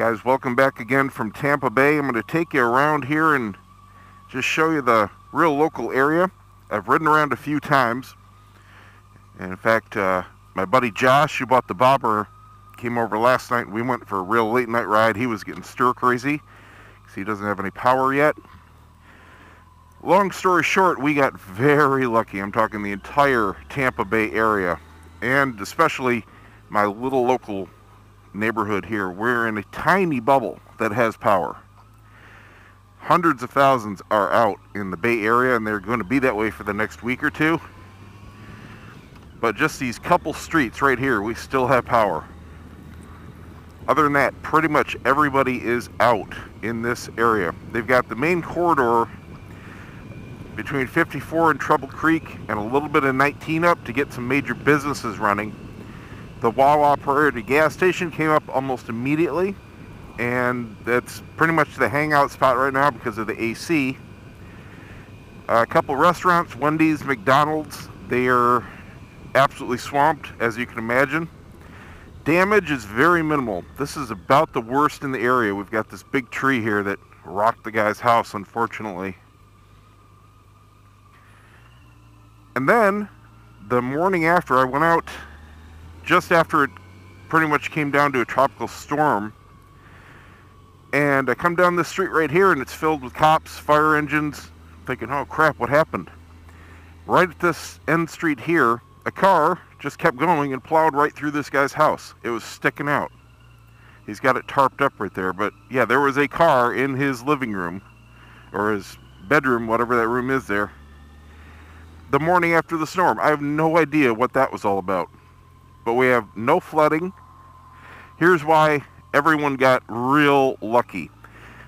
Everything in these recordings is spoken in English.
Guys, welcome back again from Tampa Bay. I'm going to take you around here and just show you the real local area. I've ridden around a few times. And in fact, my buddy Josh, who bought the bobber, came over last night and we went for a real late night ride. He was getting stir crazy because he doesn't have any power yet. Long story short, we got very lucky. I'm talking the entire Tampa Bay area, and especially my little local neighborhood here. We're in a tiny bubble that has power. Hundreds of thousands are out in the Bay Area, and they're going to be that way for the next week or two. But just these couple streets right here, we still have power. Other than that, pretty much everybody is out in this area. They've got the main corridor between 54 and Trouble Creek and a little bit of 19 up to get some major businesses running. The Wawa Priority gas station came up almost immediately, and that's pretty much the hangout spot right now because of the AC. A couple restaurants, Wendy's, McDonald's, they are absolutely swamped, as you can imagine. Damage is very minimal. This is about the worst in the area. We've got this big tree here that rocked the guy's house, unfortunately. And then, the morning after, I went out just after it pretty much came down to a tropical storm, and I come down this street right here and it's filled with cops, fire engines, thinking, oh crap, what happened? Right at this end street here, a car just kept going and plowed right through this guy's house. It was sticking out. He's got it tarped up right there, but yeah, there was a car in his living room, or his bedroom, whatever that room is there, the morning after the storm. I have no idea what that was all about. But we have no flooding. Here's why everyone got real lucky.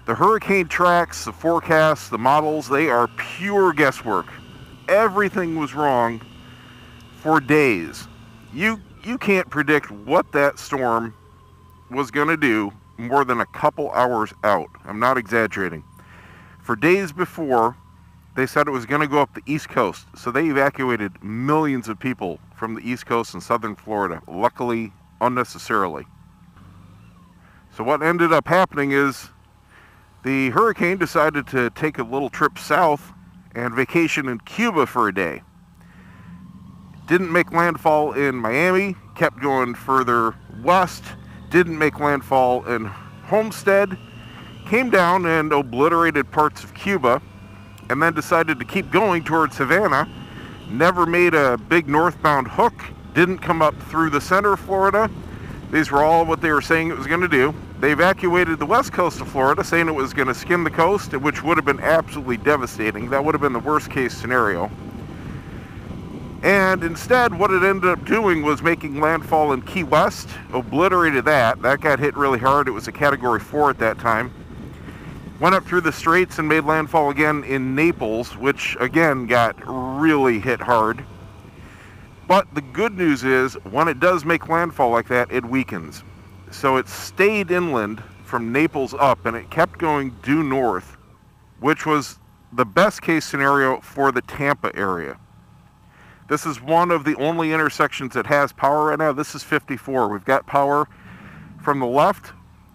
The hurricane tracks, the forecasts, the models, they are pure guesswork. Everything was wrong for days. You can't predict what that storm was going to do more than a couple hours out. I'm not exaggerating. For days before, they said it was going to go up the East Coast, so they evacuated millions of people from the East Coast and southern Florida, luckily unnecessarily. So what ended up happening is the hurricane decided to take a little trip south and vacation in Cuba for a day. Didn't make landfall in Miami, kept going further west, didn't make landfall in Homestead, came down and obliterated parts of Cuba, and then decided to keep going towards Havana. Never made a big northbound hook, didn't come up through the center of Florida. These were all what they were saying it was going to do. They evacuated the west coast of Florida, saying it was going to skim the coast, which would have been absolutely devastating. That would have been the worst case scenario. And instead, what it ended up doing was making landfall in Key West, obliterated that. That got hit really hard. It was a Category 4 at that time. Went up through the Straits and made landfall again in Naples, which again got really hit hard. But the good news is, when it does make landfall like that, it weakens. So it stayed inland from Naples up, and it kept going due north, which was the best case scenario for the Tampa area. This is one of the only intersections that has power right now. This is 54. We've got power from the left.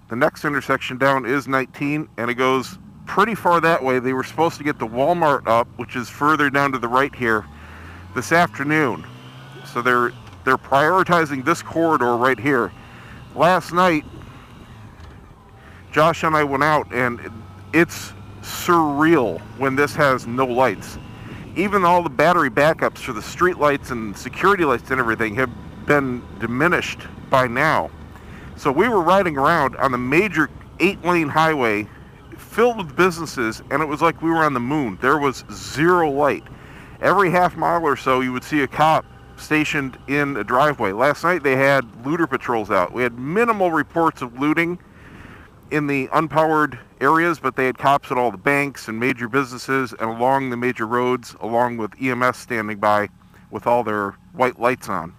The next intersection down is 19, and it goes pretty far that way. They were supposed to get the Walmart up, which is further down to the right here, this afternoon. So they're prioritizing this corridor right here. Last night, Josh and I went out, and it's surreal when this has no lights. Even all the battery backups for the street lights and security lights and everything have been diminished by now. So we were riding around on the major 8-lane highway filled with businesses, and it was like we were on the moon. There was zero light. Every half mile or so, you would see a cop stationed in a driveway. Last night, they had looter patrols out. We had minimal reports of looting in the unpowered areas, but they had cops at all the banks and major businesses and along the major roads, along with EMS standing by with all their white lights on.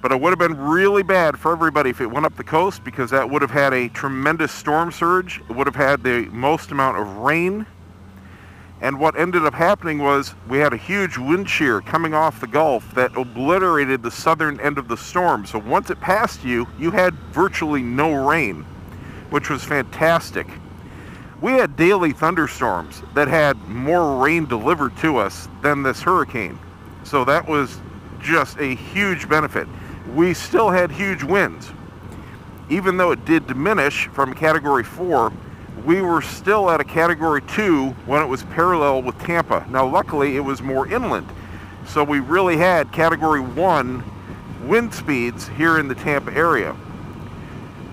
But it would have been really bad for everybody if it went up the coast, because that would have had a tremendous storm surge. It would have had the most amount of rain. And what ended up happening was we had a huge wind shear coming off the Gulf that obliterated the southern end of the storm. So once it passed you, you had virtually no rain which was fantastic. We had daily thunderstorms that had more rain delivered to us than this hurricane. So that was just a huge benefit. We still had huge winds. Even though it did diminish from Category 4, we were still at a Category 2 when it was parallel with Tampa. Now, luckily, it was more inland. So we really had Category 1 wind speeds here in the Tampa area.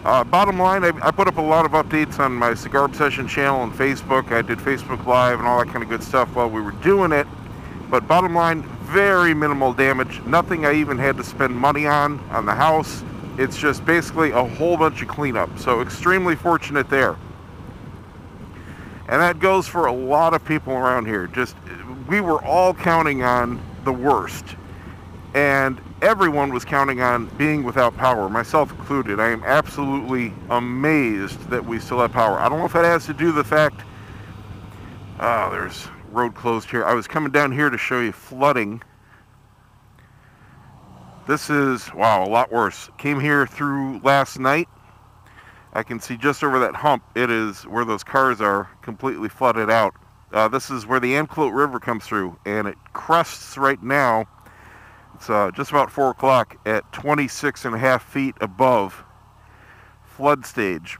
Bottom line, I put up a lot of updates on my Cigar Obsession channel on Facebook. I did Facebook Live and all that kind of good stuff while we were doing it. But bottom line, very minimal damage. Nothing I even had to spend money on the house. It's just basically a whole bunch of cleanup. So extremely fortunate there. And that goes for a lot of people around here. We were all counting on the worst. And everyone was counting on being without power, myself included. I am absolutely amazed that we still have power. I don't know if it has to do with the fact, there's road closed here. I was coming down here to show you flooding. This is, wow, a lot worse. Came here through last night. I can see just over that hump, it is where those cars are completely flooded out. This is where the Anclote River comes through, and it crests right now. It's just about 4 o'clock at 26.5 feet above flood stage.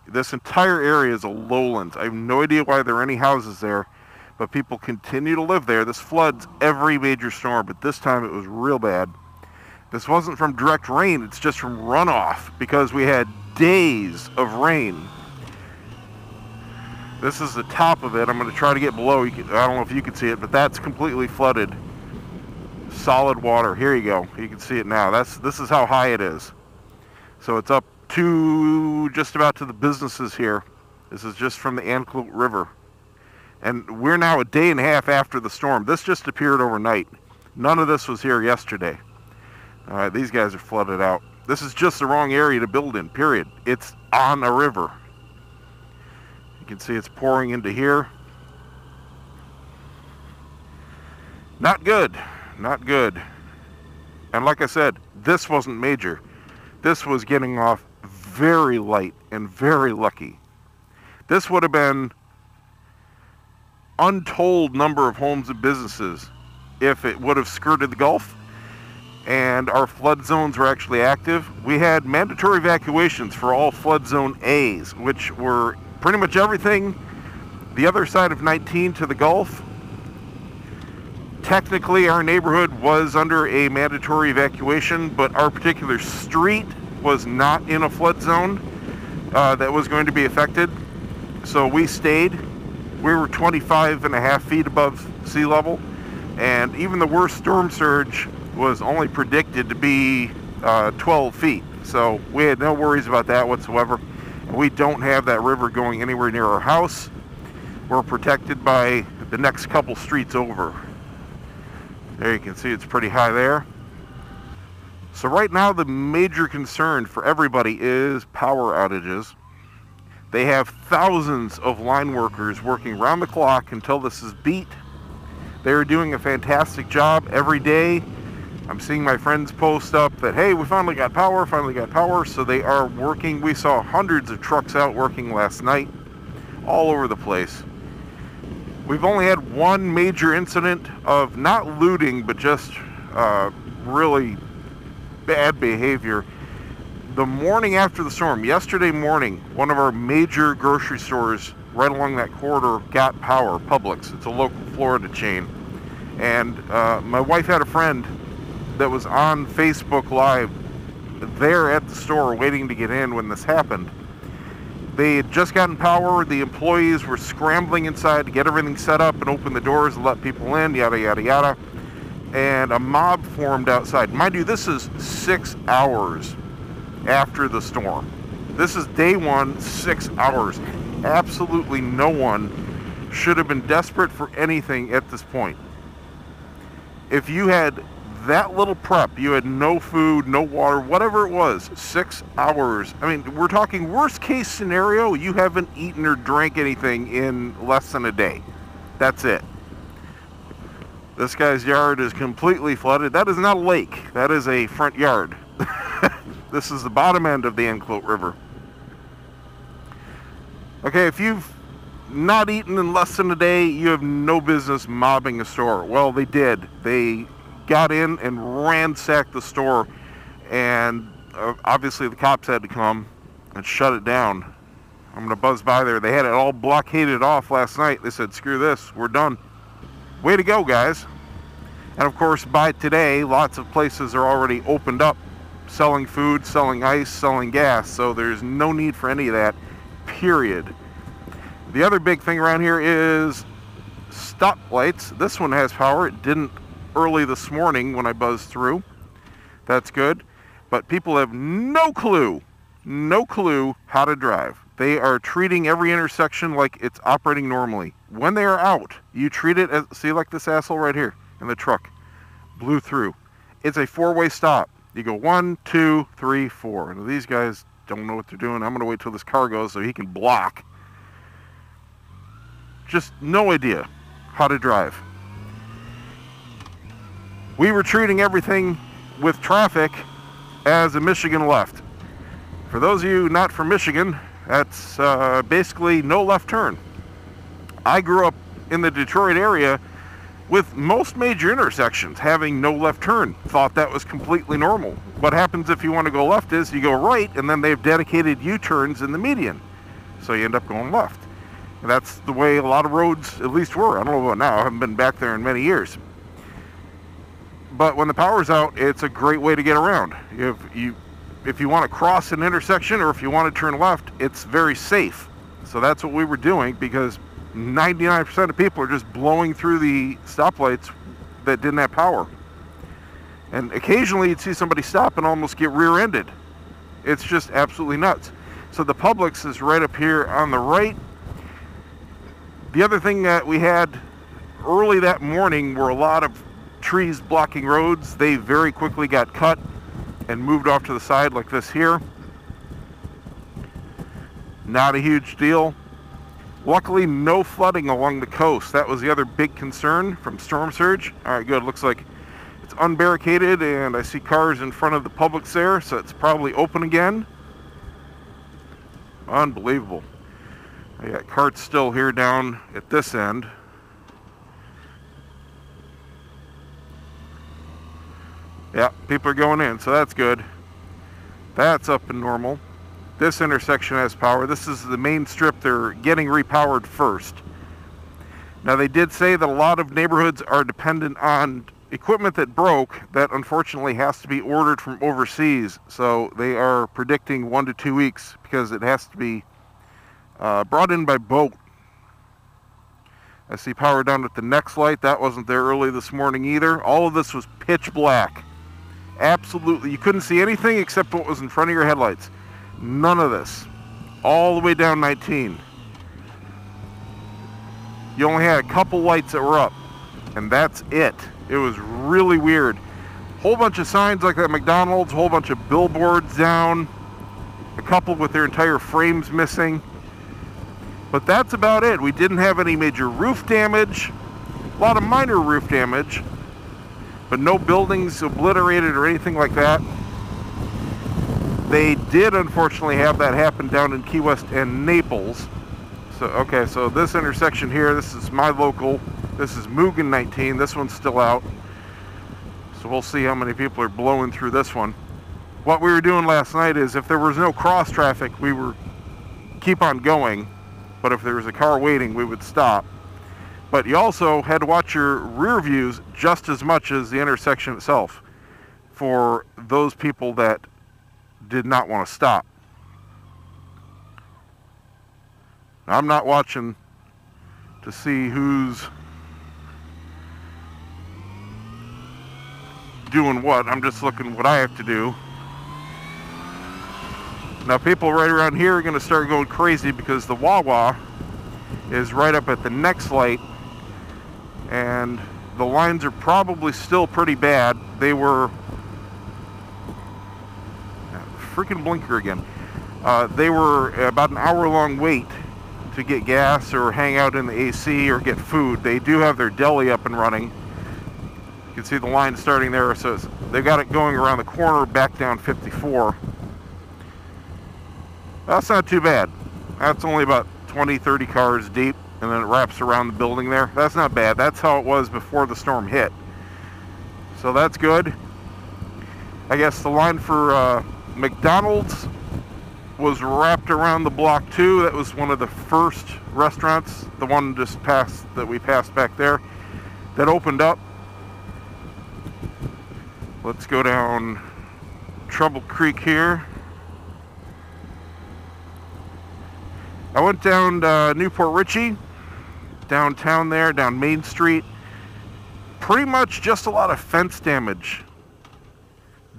This entire area is a lowlands. I have no idea why there are any houses there, but people continue to live there. This floods every major storm, but this time it was real bad. This wasn't from direct rain, it's just from runoff, because we had days of rain. This is the top of it. I'm going to try to get below. I don't know if you can see it, but that's completely flooded. Solid water. Here you go. You can see it now. This is how high it is. So it's up to just about to the businesses here. This is just from the Anclote River. And we're now a day and a half after the storm. This just appeared overnight. None of this was here yesterday. All right, these guys are flooded out. This is just the wrong area to build in, period. It's on a river. You can see it's pouring into here. Not good. Not good. And like I said, this wasn't major. This was getting off very light and very lucky. This would have been untold number of homes and businesses if it would have skirted the Gulf and our flood zones were actually active. We had mandatory evacuations for all flood zone A's, which were pretty much everything the other side of 19 to the Gulf. Technically, our neighborhood was under a mandatory evacuation, but our particular street was not in a flood zone that was going to be affected. So we stayed. We were 25.5 feet above sea level, and even the worst storm surge was only predicted to be 12 feet. So we had no worries about that whatsoever. We don't have that river going anywhere near our house. We're protected by the next couple streets over. There you can see it's pretty high there. So right now the major concern for everybody is power outages. They have thousands of line workers working round the clock until this is beat. They're doing a fantastic job every day. I'm seeing my friends post up that, hey, we finally got power. So they are working. We saw hundreds of trucks out working last night, all over the place. We've only had one major incident of not looting, but just really bad behavior. The morning after the storm, yesterday morning, one of our major grocery stores right along that corridor got power, Publix. It's a local Florida chain. And my wife had a friend that was on Facebook Live there at the store waiting to get in when this happened. They had just gotten power. The employees were scrambling inside to get everything set up and open the doors and let people in, yada, yada, yada. And a mob formed outside. Mind you, this is 6 hours after the storm. This is day one, 6 hours. Absolutely no one should have been desperate for anything at this point. If you had that little prep, you had no food, no water, whatever it was, 6 hours. I mean, we're talking worst case scenario, you haven't eaten or drank anything in less than a day. That's it. This guy's yard is completely flooded. That is not a lake. That is a front yard. This is the bottom end of the Anclote River. Okay, if you've not eaten in less than a day, you have no business mobbing a store. Well, they did. They got in and ransacked the store, and obviously the cops had to come and shut it down. I'm going to buzz by there. They had it all blockaded off last night. They said, screw this, we're done. Way to go, guys. And of course, by today, lots of places are already opened up, selling food, selling ice, selling gas, so there's no need for any of that, period. The other big thing around here is stoplights. This one has power. It didn't early this morning when I buzzed through. That's good. But people have no clue how to drive. They are treating every intersection like it's operating normally. When they are out, you treat it as, see, like this asshole right here in the truck, blew through. It's a four-way stop. You go 1, 2, 3, 4. And these guys don't know what they're doing. I'm going to wait till this car goes so he can block. Just no idea how to drive. We were treating everything with traffic as a Michigan left. For those of you not from Michigan, that's basically no left turn. I grew up in the Detroit area with most major intersections having no left turn. Thought that was completely normal. What happens if you want to go left is you go right, and then they've dedicated U-turns in the median. So you end up going left. And that's the way a lot of roads at least were. I don't know about now. I haven't been back there in many years. But when the power's out, it's a great way to get around. If you want to cross an intersection or if you want to turn left, it's very safe. So that's what we were doing, because 99% of people are just blowing through the stoplights that didn't have power. And occasionally you'd see somebody stop and almost get rear-ended. It's just absolutely nuts. So the Publix is right up here on the right. The other thing that we had early that morning were a lot of trees blocking roads. They very quickly got cut and moved off to the side like this here. Not a huge deal. Luckily, no flooding along the coast. That was the other big concern from storm surge. All right, good. Looks like it's unbarricaded, and I see cars in front of the Publix there, so it's probably open again. Unbelievable. I got carts still here down at this end. Yeah, people are going in, so that's good. That's up and normal. This intersection has power. This is the main strip. They're getting repowered first. Now, they did say that a lot of neighborhoods are dependent on equipment that broke that unfortunately has to be ordered from overseas. So they are predicting 1 to 2 weeks because it has to be brought in by boat. I see power down at the next light. That wasn't there early this morning either. All of this was pitch black. Absolutely. You couldn't see anything except what was in front of your headlights. None of this. All the way down 19. You only had a couple lights that were up, and that's it. It was really weird. Whole bunch of signs like at McDonald's, whole bunch of billboards down, a couple with their entire frames missing. But that's about it. We didn't have any major roof damage. A lot of minor roof damage, but no buildings obliterated or anything like that. They did unfortunately have that happen down in Key West and Naples. So, okay, so this intersection here, this is my local. This is Mugen 19. This one's still out. So we'll see how many people are blowing through this one. What we were doing last night is if there was no cross traffic, we were keep on going. But if there was a car waiting, we would stop. But you also had to watch your rear views just as much as the intersection itself for those people that did not want to stop. Now, I'm not watching to see who's doing what. I'm just looking what I have to do. Now, people right around here are going to start going crazy because the Wawa is right up at the next light, and the lines are probably still pretty bad. They were freaking blinker again. They were about an hour-long wait to get gas or hang out in the AC or get food. They do have their deli up and running. You can see the line starting there, so they got it going around the corner back down 54. That's not too bad. That's only about 20, 30 cars deep, and then it wraps around the building there. That's not bad. That's how it was before the storm hit. So that's good. I guess the line for McDonald's was wrapped around the block too. That was one of the first restaurants, the one just past that we passed back there, that opened up. Let's go down Trouble Creek here. I went down Newport Richey, downtown there, down Main Street. Pretty much just a lot of fence damage.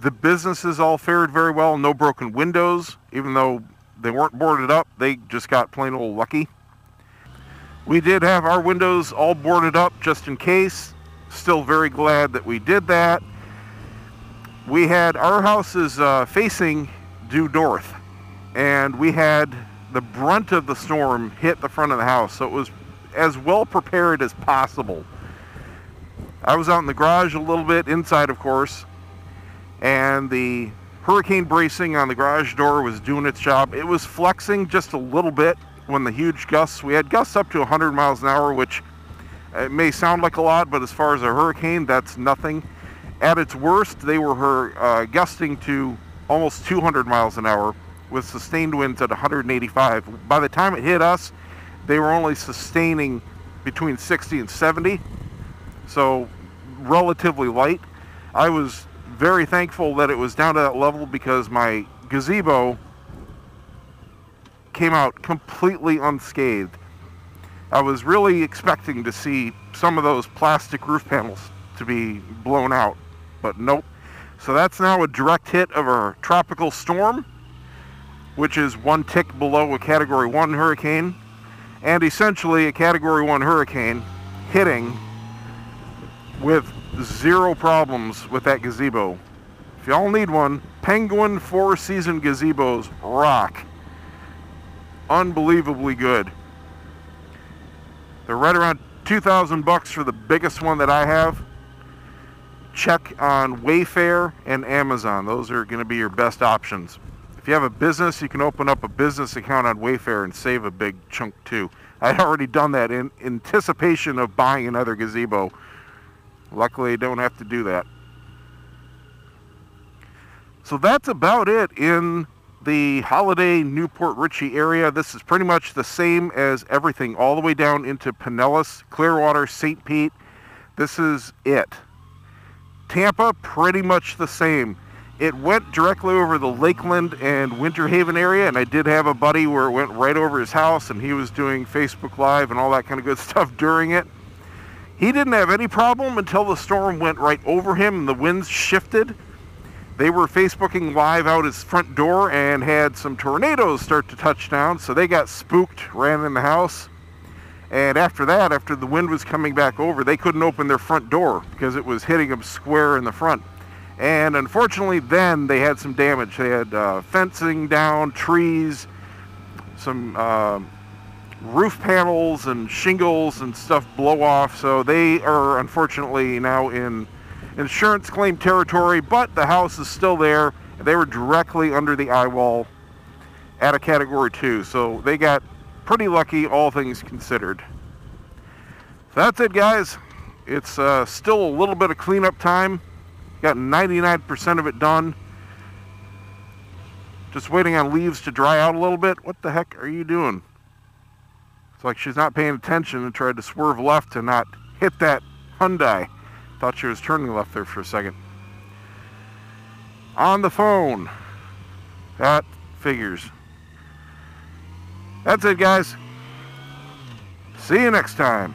The businesses all fared very well, no broken windows, even though they weren't boarded up, they just got plain old lucky. We did have our windows all boarded up just in case. Still very glad that we did that. We had, our house is facing due north, and we had the brunt of the storm hit the front of the house, so it was as well prepared as possible. I was out in the garage a little bit, inside of course, and the hurricane bracing on the garage door was doing its job. It was flexing just a little bit when the huge gusts, we had gusts up to 100 miles an hour, which it may sound like a lot, but as far as a hurricane, that's nothing. At its worst, they were gusting to almost 200 miles an hour with sustained winds at 185. By the time it hit us, they were only sustaining between 60 and 70, so relatively light. I was very thankful that it was down to that level because my gazebo came out completely unscathed. I was really expecting to see some of those plastic roof panels to be blown out, but nope. So that's now a direct hit of our tropical storm, which is one tick below a Category 1 hurricane, and essentially a Category 1 hurricane hitting with zero problems with that gazebo. If y'all need one, Penguin 4-season gazebos rock. Unbelievably good. They're right around $2,000 for the biggest one that I have. Check on Wayfair and Amazon. Those are going to be your best options. If you have a business, you can open up a business account on Wayfair and save a big chunk too. I'd already done that in anticipation of buying another gazebo. Luckily, I don't have to do that. So that's about it in the Holiday Newport Richey area. This is pretty much the same as everything, all the way down into Pinellas, Clearwater, St. Pete. This is it. Tampa, pretty much the same. It went directly over the Lakeland and Winter Haven area, and I did have a buddy where it went right over his house, and he was doing Facebook Live and all that kind of good stuff during it. He didn't have any problem until the storm went right over him and the winds shifted. They were Facebooking Live out his front door and had some tornadoes start to touch down, so they got spooked, ran in the house. And after that, after the wind was coming back over, they couldn't open their front door because it was hitting them square in the front. And unfortunately, then they had some damage. They had fencing down, trees, some roof panels and shingles and stuff blow off. So they are unfortunately now in insurance claim territory, but the house is still there. They were directly under the eye wall at a Category 2. So they got pretty lucky, all things considered. So that's it, guys. It's still a little bit of cleanup time. Got 99% of it done. Just waiting on leaves to dry out a little bit. What the heck are you doing? It's like she's not paying attention and tried to swerve left to not hit that Hyundai. Thought she was turning left there for a second. On the phone. That figures. That's it, guys. See you next time.